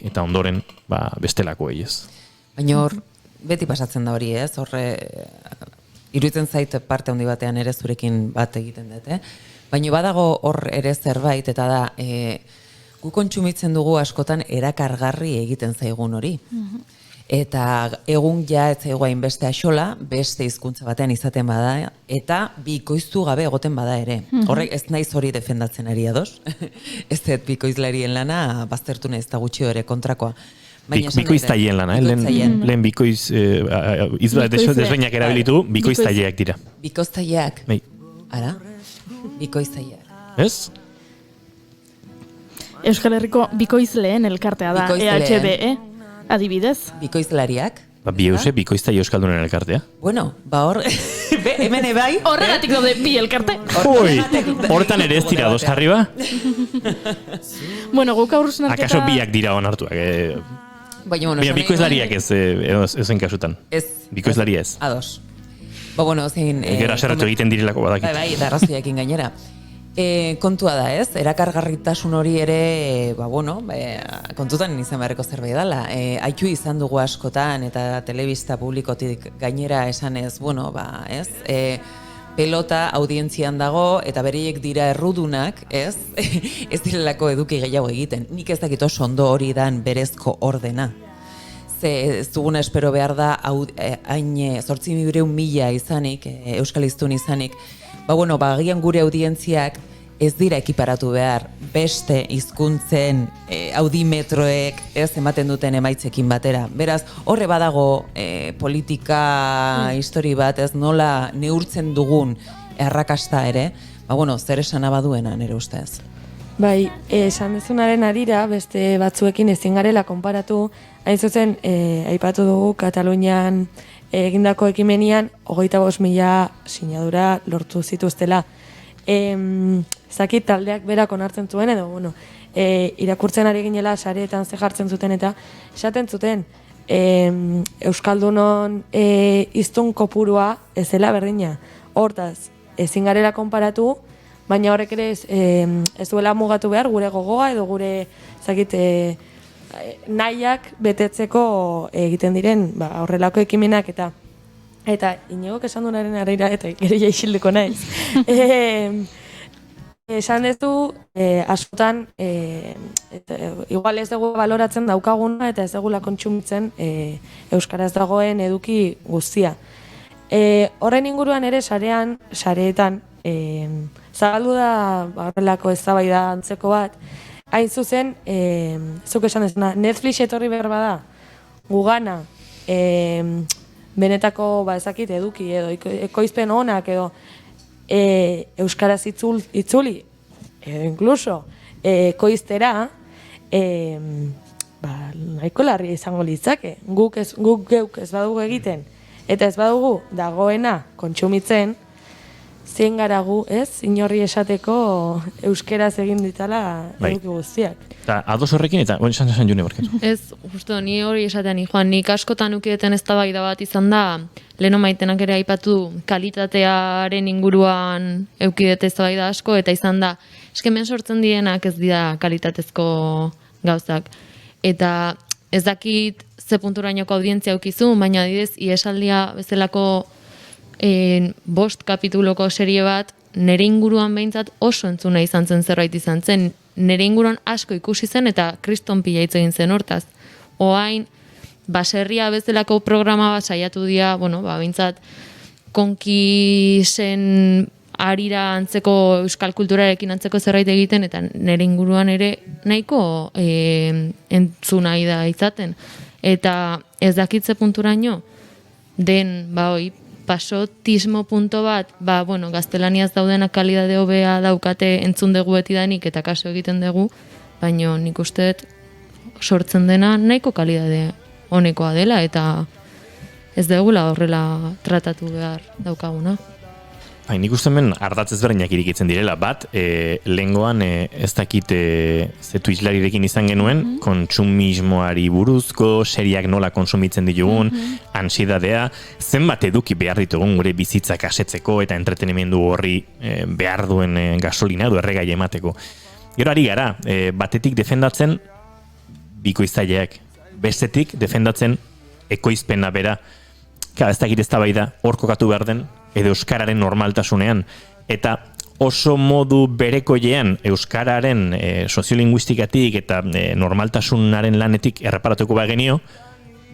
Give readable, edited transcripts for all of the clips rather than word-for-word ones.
eta ondoren bestelakoei ez. Baina hor, beti pasatzen da hori ez, horre iruditzen zait parte handi batean ere zurekin bat egiten dut, Baina badago hor ere zerbait, eta da, gu kontsumitzen dugu askotan erakargarri egiten zaigun hori. Eta egun ja ez zaigu hainbeste axola, beste hizkuntza batean izaten bada, eta bikoiztu gabe egoten bada ere. Horrek ez naiz hori defendatzen ari ados. Ez dut bikoizlarien lana, baztertu nahiz eta gutxi ere kontrakoa. Bikoiztaien lana, lehen bikoiz, desbeinak erabilitu, bikoiztaileak dira. Bikoiztaileak? Ara? Bikoiztaileak. Ez? Euskal Herriko bikoizleen elkartea da, EHDE, adibidez. Bikoizlariak? Bikoiztaile euskaldunen elkartea. Bueno, hor, hemen ebai. Horregatik daude bi elkarte. Hortan ere ez dira dos jarri ba? Bueno, guk aurrusnarketa... Akaso biak dira onartuak. Bikoizlariak ezen kasutan. Ez. Bikoizlaria ez. Ados. Bueno, zein... Gera serratu egiten direlako badakit. Bai, eta arrazoiakin gainera. Kontua da ez, erakargarritasun hori ere, kontutan izan beharreko zerbait dela. Aitu izan dugu askotan eta telebista publikotik gainera esanez, pelota audientzian dago eta bereiek dira errudunak, ez? Ez direlako eduki gehiago egiten. Nik ez dakit oso ondo hori dan berezko ordena. Ze ez duguna espero behar da hain 800.000 izanik, euskal hiztun izanik, agian gure audientziak ez dira ekiparatu behar beste hizkuntzen audimetroek ez ematen duten emaitzekin batera. Beraz, horre badago politika histori bat, ez nola neurtzen dugun errakasta ere, zer esana baduena nire ustez. Bai, esan dezunaren arira, beste batzuekin ezin garela konparatu, hain zuzen, aipatu dugu Katalunian egindako ekimenian 25.000 sinadura lortu zituztela. Zakit taldeak berak onartzen zuen edo, irakurtzen ari ginela sareetan ze jartzen zuten eta esaten zuten Euskaldunon hiztun kopurua ez dela berdina. Hortaz, ezin garela konparatu, baina horrek ere ez duela mugatu behar gure gogoa edo gure nahiak betetzeko egiten diren horrelako ekimenak eta Iñigok esan dunaren arira eta gero jaixildeko naiz. Esan dezu, askotan, igual ez dugu baloratzen daukaguna eta ez dugula kontsumitzen euskaraz dagoen eduki guztia. Horren inguruan ere sareetan, zabaldu da horrelako eztabaida antzeko bat, hain zuzen, zuk esan dezuna, Netflix etorri behar bada, gugana, benetako ezakit eduki edo ekoizpen onak edo euskaraz itzuli edo inkluso ekoiztera nahiko larria izango litzake. Guk geuk ez badugu egiten eta ez badugu dagoena kontsumitzen, zein gara gu, ez? Inorri esateko euskeraz egin ditala eduki guztiak. Eta ados horrekin eta, esan June barkatu. Ez, justo, ni hori esatean, Juan, nik askotan ukideten eztabaida bat izan da, leheno maitenak ere aipatu kalitatearen inguruan eukidete eztabaida asko, eta izan da, eskemen sortzen dienak ez dira kalitatezko gauzak. Eta ez dakit ze punturainoko audientzia eukizu, baina adidez, iesaldia bezalako 5 kapituloko serie bat, nire inguruan behintzat oso entzuna izan zen zerbait izan zen. Nire inguruan asko ikusi zen eta kriston pila hitz egin zen hortaz. Oain, baserria bezalako programa bat saiatu dira, behintzat, konkisen arira antzeko euskal kulturarekin antzeko zerbait egiten, eta nire inguruan ere nahiko entzuna da izaten. Eta ez dakitze punturaino, den, pasotismo punto bat, gaztelaniaz daudenak kalidade hobea daukate entzun dugu betidanik eta kaso egiten dugu, baina nik uste sortzen dena nahiko kalidade honekoa dela eta ez dugula horrela tratatu behar daukaguna. Nik uste hemen ardatz ezberdinak irikitzen direla. Bat, lehengoan ez dakit zetu islarirekin izan genuen, kontsumismoari buruzko, seriak nola konsumitzen ditugun, ansiedadea, zenbat eduki behar ditugun gure bizitzak asetzeko eta entretenimendu horri behar duen gasolina edo erregai emateko. Gero ari gara, batetik defendatzen bikoiztaileak, bestetik defendatzen ekoizpena bera, ez dakit eztabaida hor kokatu behar den, edo euskararen normaltasunean, eta oso modu berekoilean euskararen soziolinguistikatik eta normaltasunaren lanetik erreparatuko bagenio,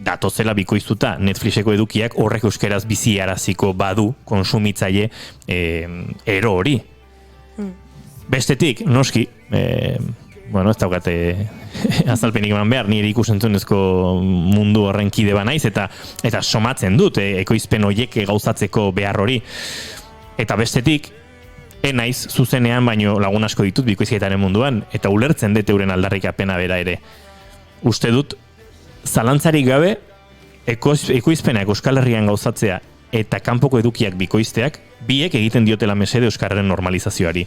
datozela bikoiztuta Netflixeko edukiak horrek euskeraz biziaraziko badu konsumitzaile ero hori. Bestetik, noski, ez daukate azalpenik eman behar, nire ikusentzunezko mundu horren kide banaiz, eta somatzen dut ekoizpen horiek gauzatzeko behar hori. Eta bestetik, naiz zuzenean, baino lagun asko ditut bikoizketaren munduan, eta ulertzen dut euren aldarrikapena bera ere. Uste dut, zalantzarik gabe, ekoizpenak Euskal Herrian gauzatzea eta kanpoko edukiak bikoizteak, biek egiten diotela mesede euskararen normalizazioari.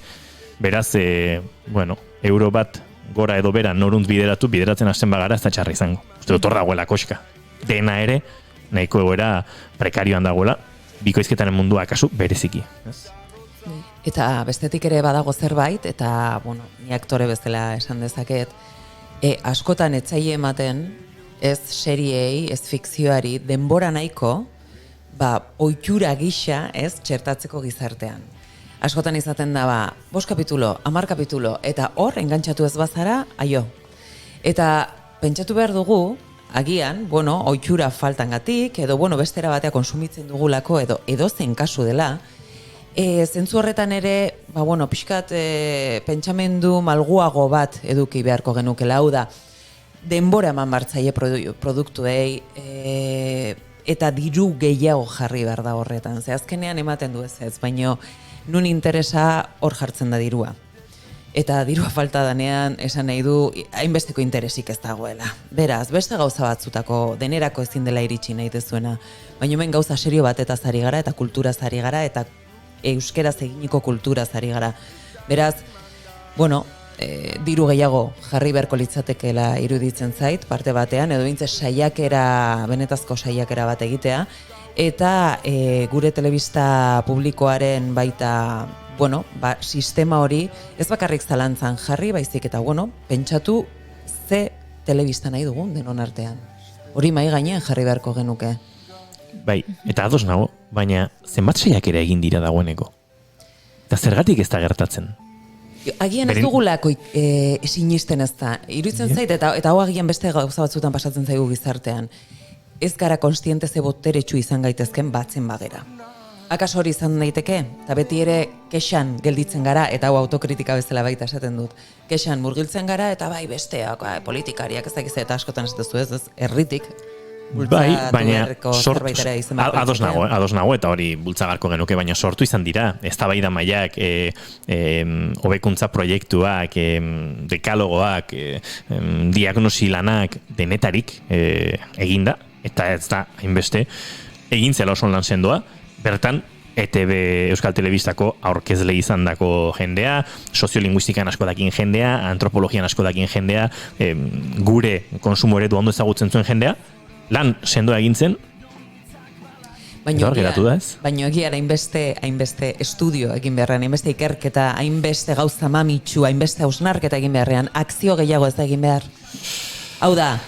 Beraz, euro bat gora edo bera noruntz bideratzen hasten bagara ez da txarra izango. Uste dut hor dagoela koska. Dena ere, nahiko egoera prekarioan dagoela, bikoizketaren mundua akasu bereziki. Eta bestetik ere badago zerbait, eta, ni aktore bezala esan dezaket, askotan etzaile ematen, ez seriei, ez fikzioari, denbora nahiko, ohitura gisa, ez, txertatzeko gizartean. Askotan izaten da, 5 kapitulo, 10 kapitulo, eta hor, engantxatu ez bazara, aio. Eta pentsatu behar dugu, agian, ohitura faltangatik, edo, bestera batea konsumitzen dugulako, edo zen kasu dela, zentzu horretan ere, pixkat pentsamendu malguago bat eduki beharko genukela, hau da, denbora eman bartzaile produktuei, eta diru gehiago jarri behar da horretan. Ze azkenean ematen du ez, baino nun interesa hor jartzen da dirua. Eta dirua falta danean esan nahi du hainbesteko interesik ez dagoela. Beraz, beste gauza batzutako denerako ezin dela iritsi nahi dezuena, baina hemen gauza serio batetaz ari gara, eta kulturaz ari gara, eta euskeraz eginiko kulturaz ari gara. Beraz, diru gehiago jarri beharko litzatekeela iruditzen zait, parte batean, edo bintze benetazko saiakera bat egitea, eta gure telebista publikoaren baita, sistema hori, ez bakarrik zalantzan jarri, baizik eta, pentsatu ze telebista nahi dugun denon artean. Hori mai gainean jarri beharko genuke. Bai, eta ados nago, baina zenbat saiakera egin dira dagoeneko. Eta zergatik ez da gertatzen? Agian ez dugulako sinisten ez da. Iruditzen zait, eta hau agian beste gauza batzutan pasatzen zaigu gizartean. Ez gara konstiente ze boteretsu izan gaitezken batzen bagera. Akaso hori izan daiteke, eta beti ere kexan gelditzen gara, eta hau autokritika bezala baita esaten dut. Kexan murgiltzen gara, eta bai besteak, politikariak ez dakiz, eta askotan ez duzu ez, erritik. Bai, baina ados nago, eta hori bultzagarko genuke, baina sortu izan dira, eztabaida mailak, hobekuntza proiektuak, dekalogoak, diagnosi lanak, denetarik eginda, eta ez da hainbeste egin zela oso lan sendoa, bertan ETB Euskal Telebistako aurkezle izandako jendea, soziolinguistikan asko dakin jendea, antropologian asko dakin jendea, gure konsumo eredu ondo ezagutzen zuen jendea, lan sendoa egin zen, eta hor geratu da ez? Baina egia hainbeste estudio egin beharrean, hainbeste ikerketa, hainbeste gauza mamitsu, hainbeste hausnarketa egin beharrean, akzio gehiago ez da egin behar. Hau da,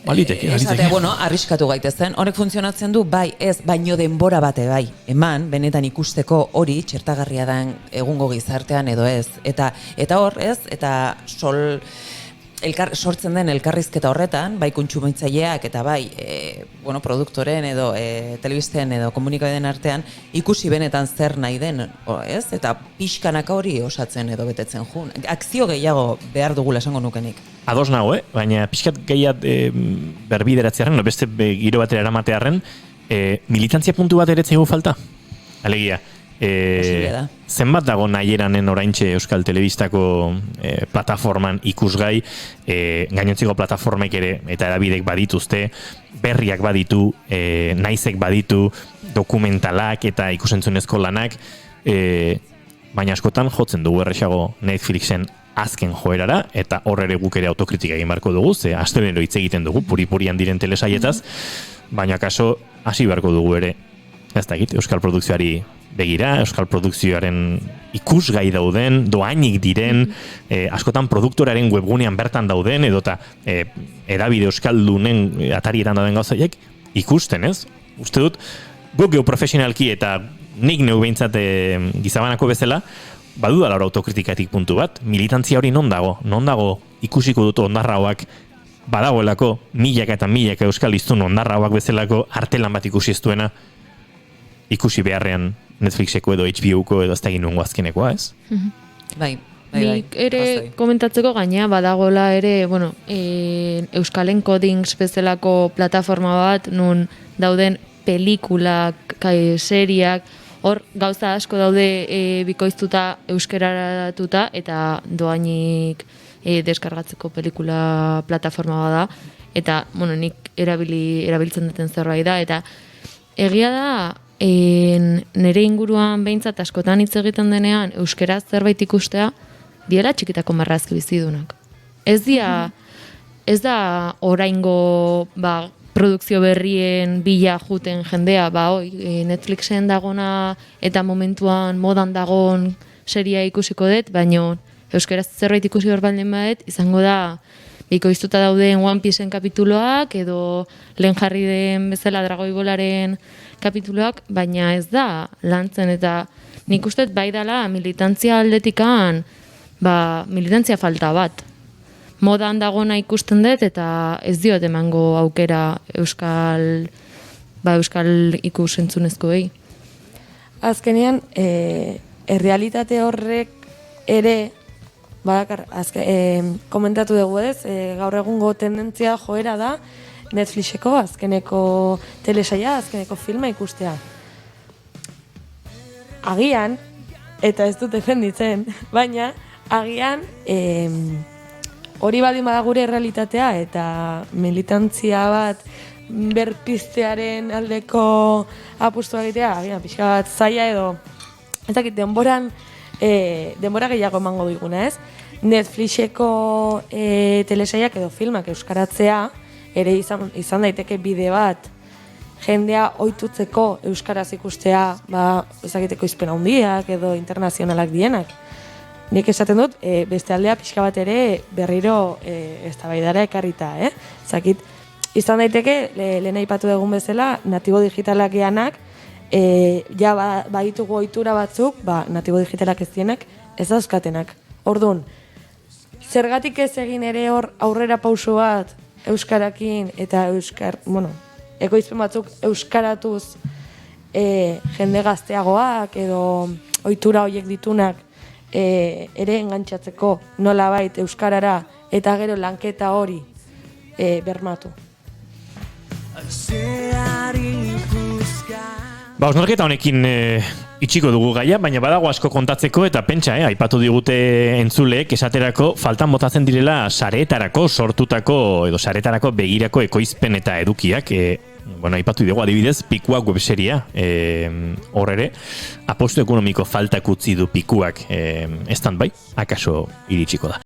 esatea, arriskatu gaitezen, horrek funtzionatzen du, bai, ez, baino denbora bate bai, eman, benetan ikusteko hori txertagarria den egungo gizartean edo ez, eta hor, ez, eta sortzen den elkarrizketa horretan, bai kontsumitzaileak eta bai produktoren edo telebisten edo komunikabideen artean ikusi benetan zer nahi den, ez? Eta pixkanaka hori osatzen edo betetzen jun. Akzio gehiago behar dugula esango nukenik. Ados nago, baina pixkat gehiat berbideratzearen, beste giro batera eramatearen, militantzia puntu bat eretzegu falta? Alegia, zenbat dago nahiranen oraintxe Euskal Telebistako plataforman ikusgai, gainontzeko plataformek ere eta edabidek badituzte, berriak baditu, naizek baditu, dokumentalak eta ikusentzunezko lanak, baina askotan jotzen dugu erresago Netflixen azken joerara, eta hor ere guk ere autokritika egin beharko dugu, ze astelero hitz egiten dugu, puri-purian diren telesaietaz, baina kaso hasi beharko dugu ere, ez da egit, Euskal produkzioari begira, euskal produkzioaren ikusgai dauden, doainik diren, askotan produktoraren webgunean bertan dauden, edota edabide euskaldunen atarietan dauden gauzaiek, ikusten, ez? Uste dut, guk geu profesionalki eta nik neu behintzat gizabanako bezala, badudala hor autokritikatik puntu bat, militantzia hori non dago ikusiko dut ondarrauak badagoelako milaka eta milaka euskal iztun ondarrauak bezalako artelan bat ikusi ez duena ikusi beharrean Netflixeko edo HBO-ko edo ez da egin nungo azkenekoa, ez? Bai. Nik ere komentatzeko gaina badagoela ere, bueno, Euskal Encodings bezalako plataforma bat, nun dauden pelikulak, seriak, hor gauza asko daude bikoiztuta euskeraratuta eta doainik deskargatzeko pelikula plataforma bada, eta bueno, nik erabiltzen duten zerbait da, eta egia da nire inguruan behintzat askotan hitz egiten denean euskeraz zerbait ikustea diela txikitako marrazki bizidunak. Ez da oraingo produkzio berrien bila juten jendea, Netflixen dagona eta momentuan modan dagon seria ikusiko dut, baina euskeraz zerbait ikusi hor baldin badet, izango da bikoiztuta dauden One Pieceen kapituloak edo lehen jarri den bezala Dragoi Bolaren kapituloak, baina ez da lantzen, eta nik uste bai dela militantzia aldetikan militantzia falta bat. Modan dagona ikusten dut eta ez diot emango aukera euskal ikusentzunezkoei. Azkenean, errealitate horrek ere, komentatu dugu ez, gaur egungo tendentzia joera da Netflixeko azkeneko telesaia, azkeneko filma ikustea. Agian, eta ez dut defenditzen, baina agian hori baldin bada gure errealitatea eta militantzia bat berpiztearen aldeko apustua egitea, agian pixka bat zaila edo ez dakit denbora gehiago emango diguna, ez? Netflixeko telesaiak edo filmak euskaratzea ere izan daiteke bide bat jendea ohitutzeko euskaraz ikustea, ezagiteko izpen handiak edo internazionalak dienak. Nik esaten dut, beste aldea pixka bat ere berriro eztabaidara ekarrita, Zakit, izan daiteke, lehen aipatu dugun bezala, natibo digitalak geanak, ja baditugu ohitura batzuk, natibo digitalak ez dienak, ez dauzkatenak. Orduan, zergatik ez egin ere hor aurrera pauso bat euskarakin eta ekoizpen batzuk euskaratuz jende gazteagoak edo ohitura horiek ditunak ere engantzatzeko nolabait euskarara eta gero lanketa hori bermatu. Osnarketa honekin itxiko dugu gaia, baina badago asko kontatzeko eta pentsa, aipatu digute entzuleek esaterako faltan botatzen direla sareetarako sortutako edo sareetarako begirako ekoizpen eta edukiak. Aipatu dugu adibidez Pikuak webseria, hor ere apostu ekonomiko faltak utzi du Pikuak, stand-by, akaso iritsiko da.